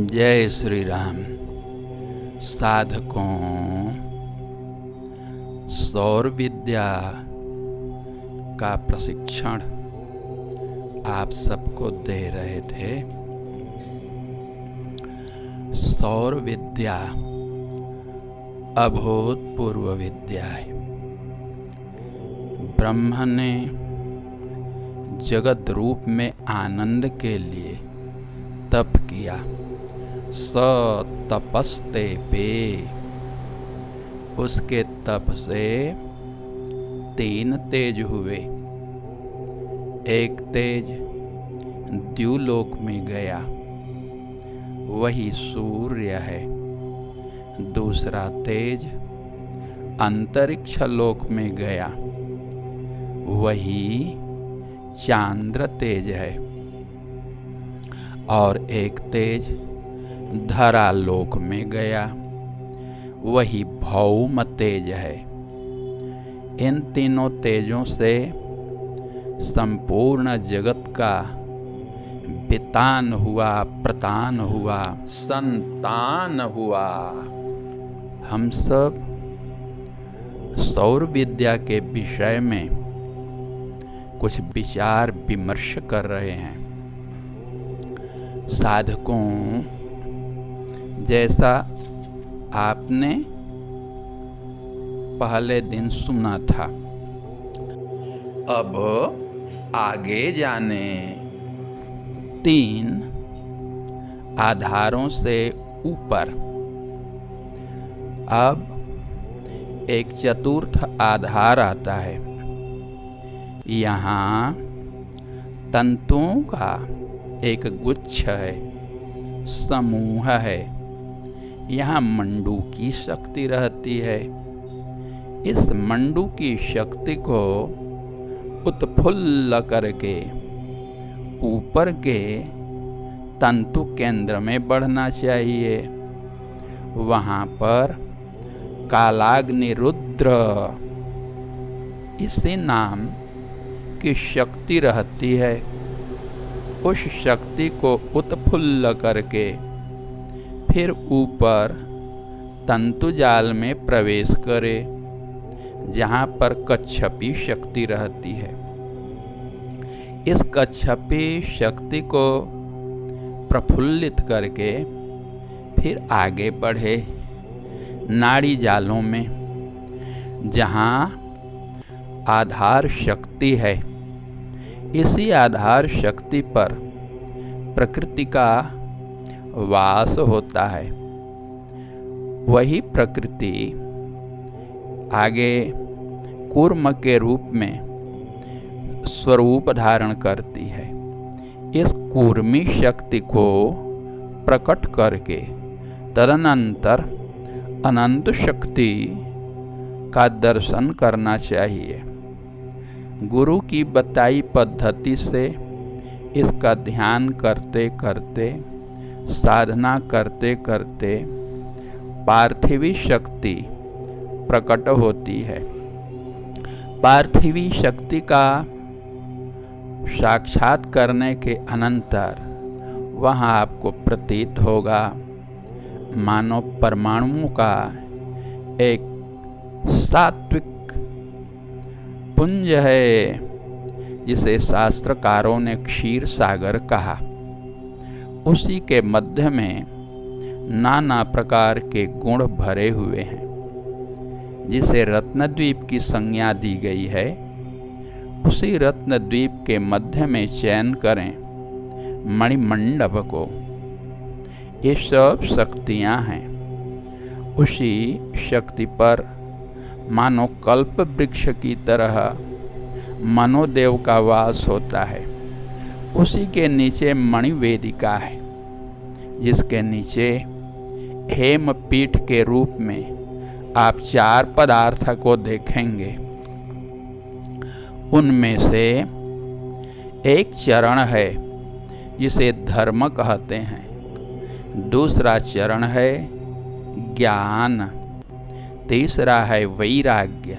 जय श्री राम। साधकों, सौर विद्या का प्रशिक्षण आप सबको दे रहे थे। सौर विद्या अभूतपूर्व विद्या है। ब्रह्म ने जगत रूप में आनंद के लिए तप किया। स तपस्ते पे, उसके तप से 3 तेज हुए। एक तेज द्युलोक में गया, वही सूर्य है। दूसरा तेज अंतरिक्ष लोक में गया, वही चांद्र तेज है। और एक तेज धरा लोक में गया, वही भौम तेज है। इन तीनों तेजों से संपूर्ण जगत का वितान हुआ, प्रतान हुआ, संतान हुआ। हम सब सौर विद्या के विषय में कुछ विचार विमर्श कर रहे हैं। साधकों, जैसा आपने पहले दिन सुना था, अब आगे जाने 3 आधारों से ऊपर अब एक चतुर्थ आधार आता है। यहाँ तंतुओं का एक गुच्छ है, समूह है। यहाँ मंडू की शक्ति रहती है। इस मंडू की शक्ति को उत्फुल्ल करके ऊपर के तंतु केंद्र में बढ़ना चाहिए। वहाँ पर कालाग्नि रुद्र इसी नाम की शक्ति रहती है। उस शक्ति को उत्फुल्ल करके फिर ऊपर तंतुजाल में प्रवेश करे, जहाँ पर कच्छपी शक्ति रहती है। इस कच्छपी शक्ति को प्रफुल्लित करके फिर आगे बढ़े नाड़ी जालों में, जहाँ आधार शक्ति है। इसी आधार शक्ति पर प्रकृति का वास होता है। वही प्रकृति आगे कूर्म के रूप में स्वरूप धारण करती है। इस कूर्मी शक्ति को प्रकट करके तदनंतर अनंत शक्ति का दर्शन करना चाहिए। गुरु की बताई पद्धति से इसका ध्यान करते करते, साधना करते करते पार्थिवी शक्ति प्रकट होती है। पार्थिवी शक्ति का साक्षात करने के अनंतर वहाँ आपको प्रतीत होगा मानो परमाणुओं का एक सात्विक पुंज है, जिसे शास्त्रकारों ने क्षीर सागर कहा। उसी के मध्य में नाना प्रकार के गुण भरे हुए हैं, जिसे रत्नद्वीप की संज्ञा दी गई है। उसी रत्नद्वीप के मध्य में चयन करें मणिमंडप को। ये सब शक्तियाँ हैं। उसी शक्ति पर मानो कल्प वृक्ष की तरह मनोदेव का वास होता है। उसी के नीचे मणिवेदिका है, जिसके नीचे हेमपीठ के रूप में आप 4 पदार्थ को देखेंगे। उनमें से एक चरण है जिसे धर्म कहते हैं, दूसरा चरण है ज्ञान, तीसरा है वैराग्य,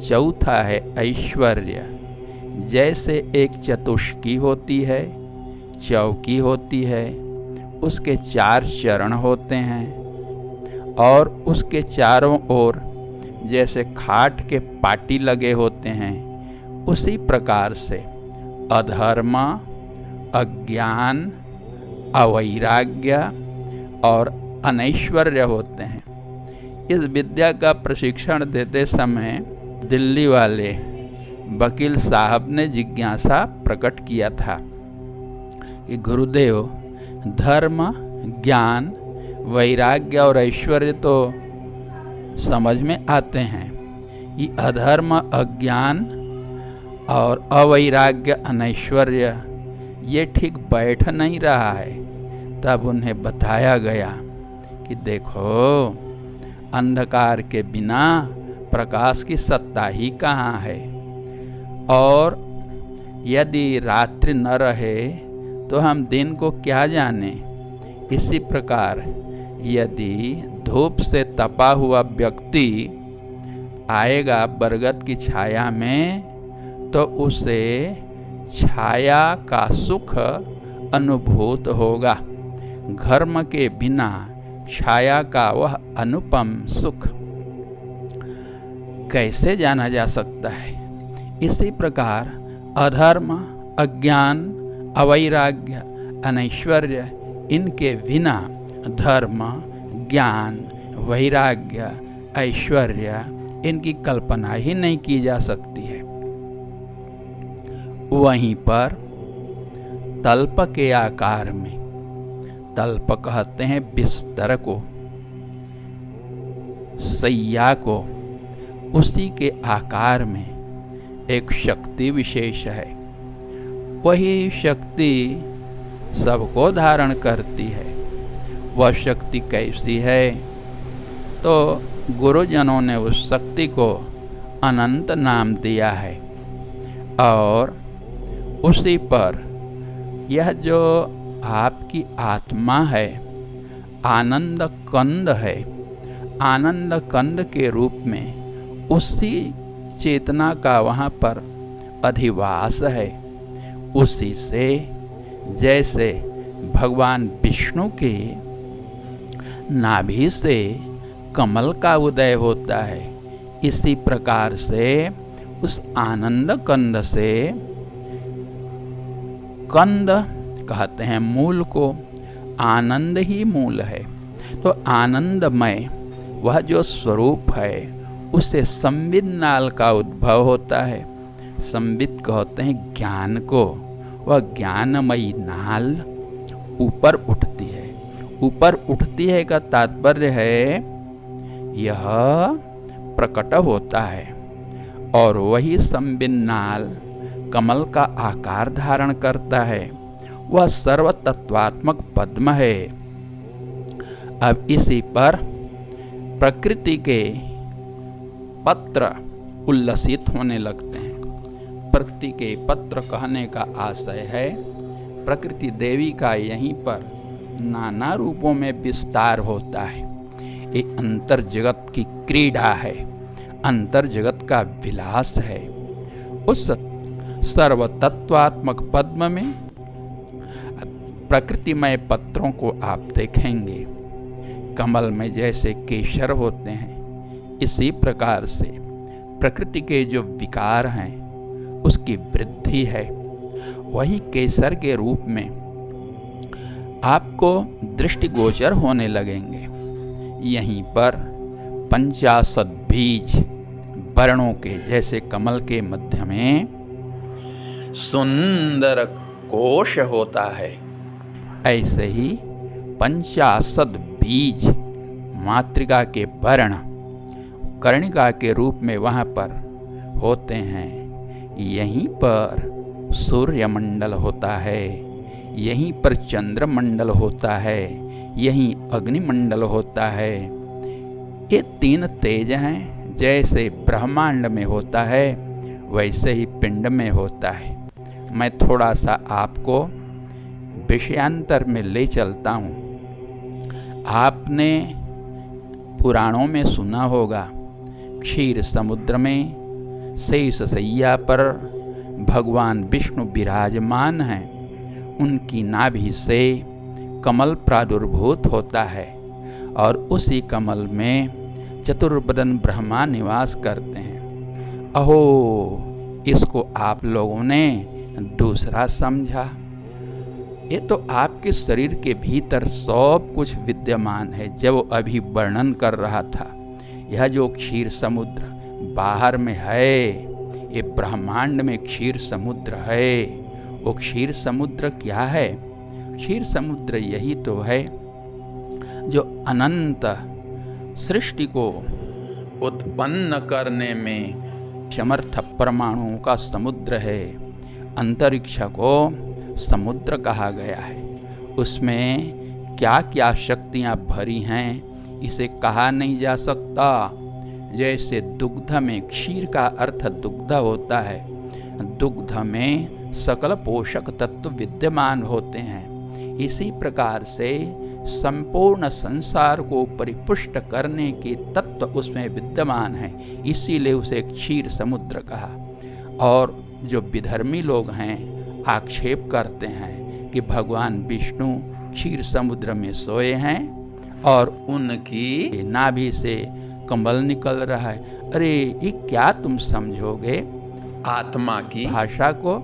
चौथा है ऐश्वर्य। जैसे एक चतुष्की होती है, चौकी होती है, उसके 4 चरण होते हैं, और उसके चारों ओर जैसे खाट के पाटी लगे होते हैं, उसी प्रकार से अधर्म, अज्ञान, अवैराग्य और अनैश्वर्य होते हैं। इस विद्या का प्रशिक्षण देते समय दिल्ली वाले वकील साहब ने जिज्ञासा प्रकट किया था कि गुरुदेव, धर्म, ज्ञान, वैराग्य और ऐश्वर्य तो समझ में आते हैं, ये अधर्म, अज्ञान और अवैराग्य, अनैश्वर्य ये ठीक बैठ नहीं रहा है। तब उन्हें बताया गया कि देखो, अंधकार के बिना प्रकाश की सत्ता ही कहाँ है, और यदि रात्रि न रहे तो हम दिन को क्या जाने। इसी प्रकार यदि धूप से तपा हुआ व्यक्ति आएगा बरगद की छाया में, तो उसे छाया का सुख अनुभूत होगा। घर्म के बिना छाया का वह अनुपम सुख कैसे जाना जा सकता है। इसी प्रकार अधर्म, अज्ञान, अवैराग्य, अनैश्वर्य, इनके बिना धर्म, ज्ञान, वैराग्य, ऐश्वर्य, इनकी कल्पना ही नहीं की जा सकती है। वहीं पर तल्प के आकार में, तल्प कहते हैं बिस्तर को, सैया को, उसी के आकार में एक शक्ति विशेष है। वही शक्ति सबको धारण करती है। वह शक्ति कैसी है? तो गुरुजनों ने उस शक्ति को अनंत नाम दिया है, और उसी पर यह जो आपकी आत्मा है, आनंद कंद है, आनंद कंद के रूप में उसी चेतना का वहाँ पर अधिवास है। उसी से जैसे भगवान विष्णु के नाभि से कमल का उदय होता है, इसी प्रकार से उस आनंद कंद से, कंद कहते हैं मूल को, आनंद ही मूल है। तो आनंदमय वह जो स्वरूप है, उससे संविद नाल का उद्भव होता है। संविद कहते हैं ज्ञान को। वह ज्ञानमयी नाल ऊपर उठती है। ऊपर उठती है का तात्पर्य है यह प्रकट होता है, और वही संविद नाल कमल का आकार धारण करता है। वह सर्वतत्वात्मक पद्म है। अब इसी पर प्रकृति के पत्र उल्लसित होने लगते हैं। प्रकृति के पत्र कहने का आशय है प्रकृति देवी का यहीं पर नाना रूपों में विस्तार होता है। एक अंतर जगत की क्रीड़ा है, अंतर जगत का विलास है। उस सर्वतत्वात्मक पद्म में प्रकृतिमय पत्रों को आप देखेंगे। कमल में जैसे केसर होते हैं, इसी प्रकार से प्रकृति के जो विकार हैं उसकी वृद्धि है, वही केसर के रूप में आपको दृष्टिगोचर होने लगेंगे। यहीं पर 50 बीज वर्णों के, जैसे कमल के मध्य में सुंदर कोश होता है, ऐसे ही 50 बीज मातृका के वर्ण कर्णिका के रूप में वहाँ पर होते हैं। यहीं पर सूर्यमंडल होता है, यहीं पर चंद्रमंडल होता है, यहीं अग्निमंडल होता है। ये 3 तेज हैं, जैसे ब्रह्मांड में होता है वैसे ही पिंड में होता है। मैं थोड़ा सा आपको विषयांतर में ले चलता हूँ। आपने पुराणों में सुना होगा, क्षीर समुद्र में शेष शैया पर भगवान विष्णु विराजमान हैं, उनकी नाभि से कमल प्रादुर्भूत होता है और उसी कमल में चतुर्बदन ब्रह्मा निवास करते हैं। अहो, इसको आप लोगों ने दूसरा समझा। ये तो आपके शरीर के भीतर सब कुछ विद्यमान है। जब अभी वर्णन कर रहा था, यह जो क्षीर समुद्र बाहर में है, ये ब्रह्मांड में क्षीर समुद्र है। वो क्षीर समुद्र क्या है? क्षीर समुद्र यही तो है जो अनंत सृष्टि को उत्पन्न करने में समर्थ परमाणुओं का समुद्र है। अंतरिक्ष को समुद्र कहा गया है। उसमें क्या क्या शक्तियाँ भरी हैं, इसे कहा नहीं जा सकता। जैसे दुग्ध में, क्षीर का अर्थ दुग्ध होता है, दुग्ध में सकल पोषक तत्व विद्यमान होते हैं। इसी प्रकार से संपूर्ण संसार को परिपुष्ट करने के तत्व उसमें विद्यमान हैं, इसीलिए उसे क्षीर समुद्र कहा। और जो विधर्मी लोग हैं आक्षेप करते हैं कि भगवान विष्णु क्षीर समुद्र में सोए हैं और उनकी नाभि से कमल निकल रहा है। अरे ये क्या तुम समझोगे? आत्मा की भाषा को,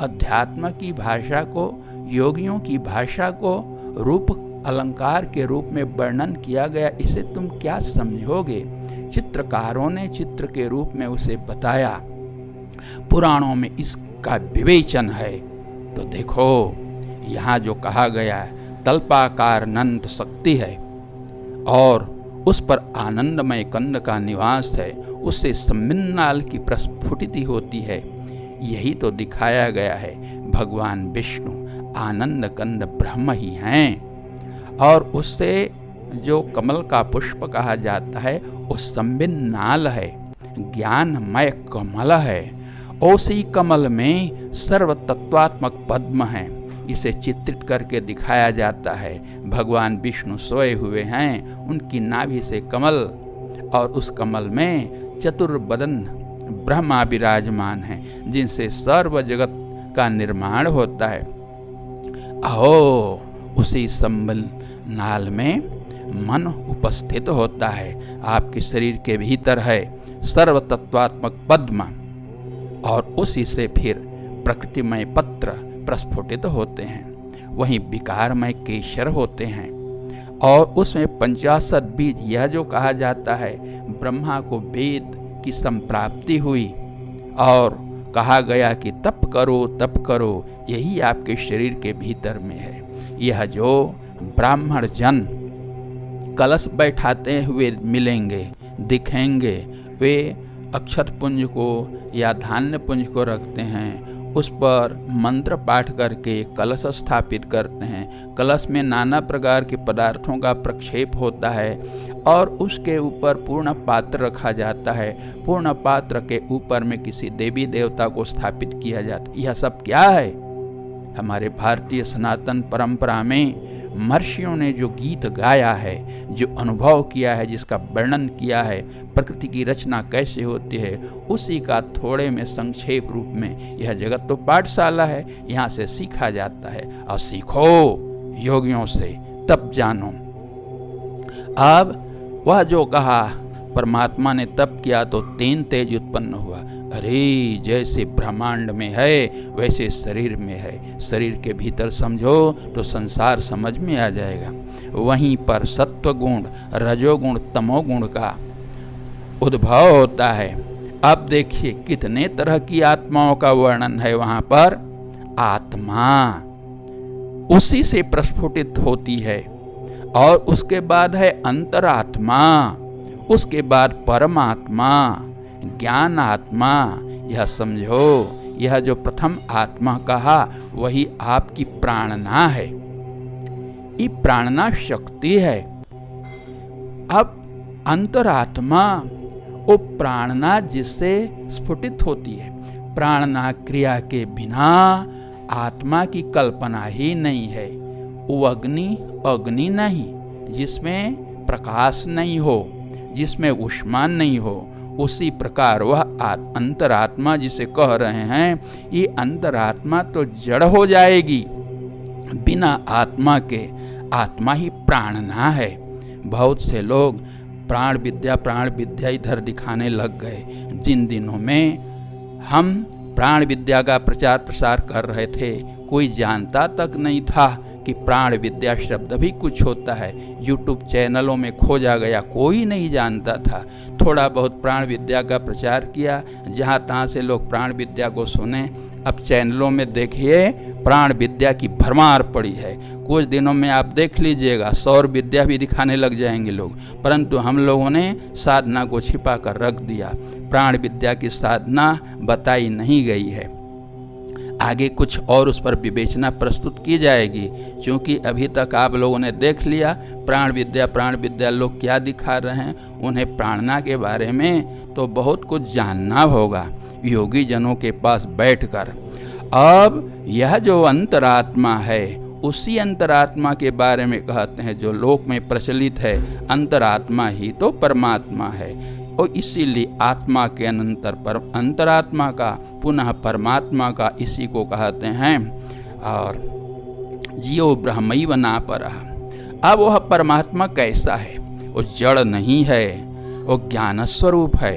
अध्यात्म की भाषा को, योगियों की भाषा को रूप अलंकार के रूप में वर्णन किया गया, इसे तुम क्या समझोगे? चित्रकारों ने चित्र के रूप में उसे बताया, पुराणों में इसका विवेचन है। तो देखो, यहाँ जो कहा गया है तल्पाकार अनंत शक्ति है और उस पर आनंदमय कंद का निवास है, उससे सम्मिन्नाल की प्रस्फुटिति होती है। यही तो दिखाया गया है। भगवान विष्णु आनंद कंद ब्रह्म ही हैं और उससे जो कमल का पुष्प कहा जाता है वो सम्मिन्नाल है, ज्ञानमय कमल है। उसी कमल में सर्व तत्वात्मक पद्म है, इसे चित्रित करके दिखाया जाता है। भगवान विष्णु सोए हुए हैं, उनकी नाभि से कमल और उस कमल में चतुर्बदन ब्रह्मा विराजमान हैं, जिनसे सर्व जगत का निर्माण होता है। अहो, उसी संबल नाल में मन उपस्थित होता है। आपके शरीर के भीतर है सर्व तत्वात्मक पद्म और उसी से फिर प्रकृतिमय पत्र प्रस्फुटित होते हैं। वहीं विकारमय केशर होते हैं और उसमें 50 बीज। यह जो कहा जाता है, ब्रह्मा को वेद की संप्राप्ति हुई और कहा गया कि तप करो तप करो, यही आपके शरीर के भीतर में है। यह जो ब्राह्मण जन कलश बैठाते हुए मिलेंगे, दिखेंगे, वे अक्षत पुंज को या धान्य पुंज को रखते हैं, उस पर मंत्र पाठ करके कलश स्थापित करते हैं। कलश में नाना प्रकार के पदार्थों का प्रक्षेप होता है और उसके ऊपर पूर्ण पात्र रखा जाता है। पूर्ण पात्र के ऊपर में किसी देवी देवता को स्थापित किया जाता है। यह सब क्या है? हमारे भारतीय सनातन परंपरा में महर्षियों ने जो गीत गाया है, जो अनुभव किया है, जिसका वर्णन किया है, प्रकृति की रचना कैसे होती है, उसी का थोड़े में संक्षेप रूप में यह जगत तो पाठशाला है, यहाँ से सीखा जाता है। और सीखो योगियों से, तब जानो। अब वह जो कहा परमात्मा ने तप किया तो 3 तेज उत्पन्न हुआ। अरे जैसे ब्रह्मांड में है वैसे शरीर में है, शरीर के भीतर समझो तो संसार समझ में आ जाएगा। वहीं पर सत्वगुण, रजोगुण, तमोगुण का उद्भव होता है। अब देखिए कितने तरह की आत्माओं का वर्णन है वहां पर। आत्मा उसी से प्रस्फुटित होती है, और उसके बाद है अंतरात्मा, उसके बाद परमात्मा, ज्ञान आत्मा। यह समझो, यह जो प्रथम आत्मा कहा वही आपकी प्राणना है, ये प्राणना शक्ति है। अब अंतरात्मा वो प्राणना जिससे स्फुटित होती है। प्राणना क्रिया के बिना आत्मा की कल्पना ही नहीं है। वो अग्नि नहीं, जिसमें प्रकाश नहीं हो, जिसमें ऊष्मा नहीं हो, उसी प्रकार वह अंतरात्मा जिसे कह रहे हैं, ये अंतरात्मा तो जड़ हो जाएगी बिना आत्मा के। आत्मा ही प्राणना है। बहुत से लोग प्राण विद्या इधर दिखाने लग गए। जिन दिनों में हम प्राण विद्या का प्रचार प्रसार कर रहे थे, कोई जानता तक नहीं था कि प्राण विद्या शब्द भी कुछ होता है। यूट्यूब चैनलों में खोजा गया, कोई नहीं जानता था। थोड़ा बहुत प्राण विद्या का प्रचार किया, जहाँ तहाँ से लोग प्राण विद्या को सुने। अब चैनलों में देखिए प्राण विद्या की भरमार पड़ी है। कुछ दिनों में आप देख लीजिएगा सौर विद्या भी दिखाने लग जाएंगे लोग, परंतु हम लोगों ने साधना को छिपा कर रख दिया। प्राण विद्या की साधना बताई नहीं गई है। आगे कुछ और उस पर विवेचना प्रस्तुत की जाएगी, क्योंकि अभी तक आप लोगों ने देख लिया प्राण विद्या लोग क्या दिखा रहे हैं। उन्हें प्राणना के बारे में तो बहुत कुछ जानना होगा योगी जनों के पास बैठकर। अब यह जो अंतरात्मा है, उसी अंतरात्मा के बारे में कहते हैं जो लोक में प्रचलित है। अंतरात्मा ही तो परमात्मा है, और इसीलिए आत्मा के अनंतर पर अंतरात्मा का, पुनः परमात्मा का, इसी को कहते हैं। और जियो ब्रह्मैव नापरः। अब वह परमात्मा कैसा है? वो जड़ नहीं है, वो ज्ञान स्वरूप है।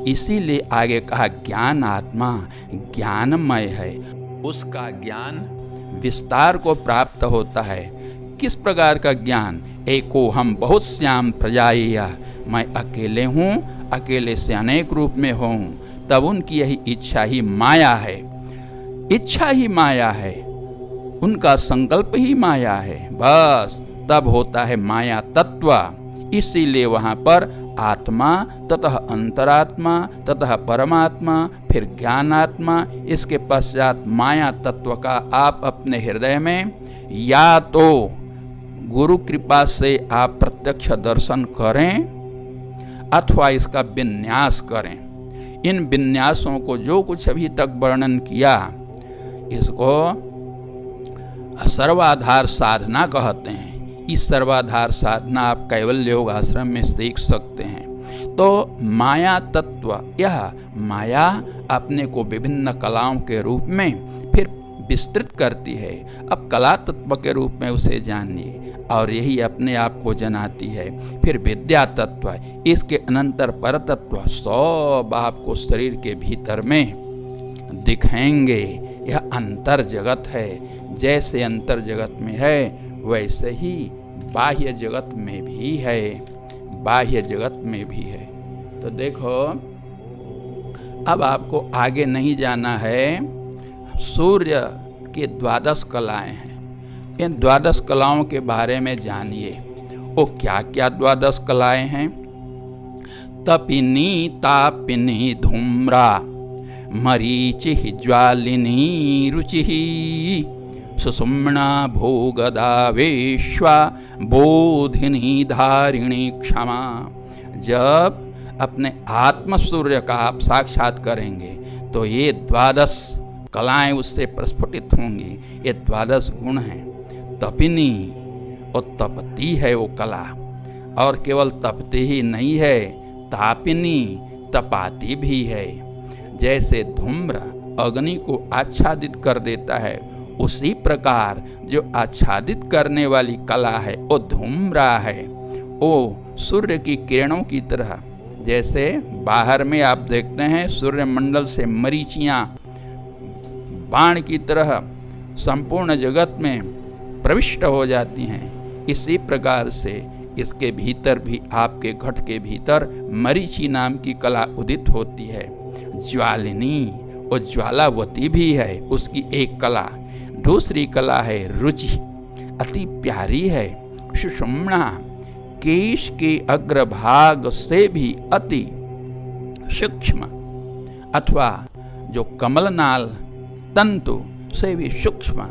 इसीलिए आगे कहा ज्ञान आत्मा ज्ञानमय है। उसका ज्ञान विस्तार को प्राप्त होता है। किस प्रकार का ज्ञान? एको हम बहुत श्याम प्रजाएया, मैं अकेले हूँ, अकेले से अनेक रूप में हूँ। तब उनकी यही इच्छा ही माया है। इच्छा ही माया है, उनका संकल्प ही माया है। बस तब होता है माया तत्व। इसीलिए वहाँ पर आत्मा, ततः अंतरात्मा, ततः परमात्मा, फिर ज्ञानात्मा, इसके पश्चात माया तत्व का आप अपने हृदय में या तो गुरु कृपा से आप प्रत्यक्ष दर्शन करें अथवा इसका विन्यास करें। इन विन्यासों को जो कुछ अभी तक वर्णन किया, इसको सर्वाधार साधना कहते हैं। इस सर्वाधार साधना आप कैवल्य योग आश्रम में सीख सकते हैं। तो माया तत्व, यह माया अपने को विभिन्न कलाओं के रूप में फिर विस्तृत करती है। अब कला तत्व के रूप में उसे जानिए, और यही अपने आप को जनाती है। फिर विद्या तत्व, इसके अनंतर पर तत्व सब आपको शरीर के भीतर में दिखेंगे। यह अंतर जगत है। जैसे अंतर जगत में है वैसे ही बाह्य जगत में भी है, बाह्य जगत में भी है। तो देखो अब आपको आगे नहीं जाना है। सूर्य के 12 कलाएं हैं। इन 12 कलाओं के बारे में जानिए। वो क्या क्या 12 कलाएं हैं? तपिनी तापिनी धूम्रा, मरीचि ज्वालिनी रुचि, सुषुम्ना भोगदा वेश्वा, बोधिनी धारिणी क्षमा। जब अपने आत्म सूर्य का आप साक्षात करेंगे तो ये 12 कलाएं उससे प्रस्फुटित होंगी। ये 12 गुण हैं। तपिनी, और तपती है वो कला, और केवल तपती ही नहीं है, तापिनी, तपाती भी है। जैसे धूम्र अग्नि को आच्छादित कर देता है, उसी प्रकार जो आच्छादित करने वाली कला है वो धूम्रा है। वो सूर्य की किरणों की तरह जैसे बाहर में आप देखते हैं सूर्यमंडल से मरीचियाँ बाण की तरह संपूर्ण जगत में प्रविष्ट हो जाती हैं, इसी प्रकार से इसके भीतर भी, आपके घट के भीतर मरीचि नाम की कला उदित होती है। ज्वालिनी और ज्वालावती भी है उसकी एक कला। दूसरी कला है रुचि, अति प्यारी है। सुषुम्ना केश के अग्रभाग से भी अति सूक्ष्म, अथवा जो कमलनाल तंतु से भी सूक्ष्म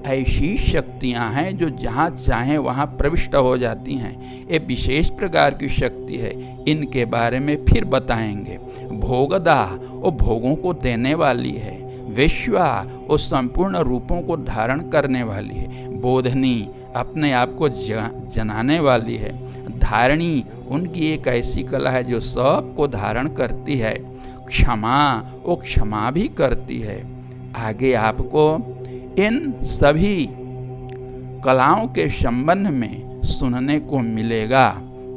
ऐसी शक्तियां हैं जो जहाँ चाहें वहाँ प्रविष्ट हो जाती हैं। ये विशेष प्रकार की शक्ति है, इनके बारे में फिर बताएंगे। भोगदा वो भोगों को देने वाली है। विश्वा वो संपूर्ण रूपों को धारण करने वाली है। बोधनी अपने आप को जनाने वाली है। धारणी उनकी एक ऐसी कला है जो सबको धारण करती है। क्षमा वो क्षमा भी करती है। आगे आपको इन सभी कलाओं के संबंध में सुनने को मिलेगा।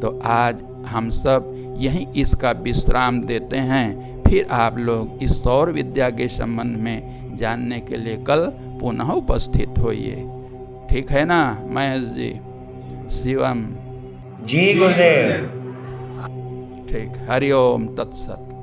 तो आज हम सब यहीं इसका विश्राम देते हैं। फिर आप लोग इस सौर विद्या के संबंध में जानने के लिए कल पुनः उपस्थित होइए। ठीक है ना महेश जी? शिवम जी गुरुदेव। ठीक, हरिओम तत्सत।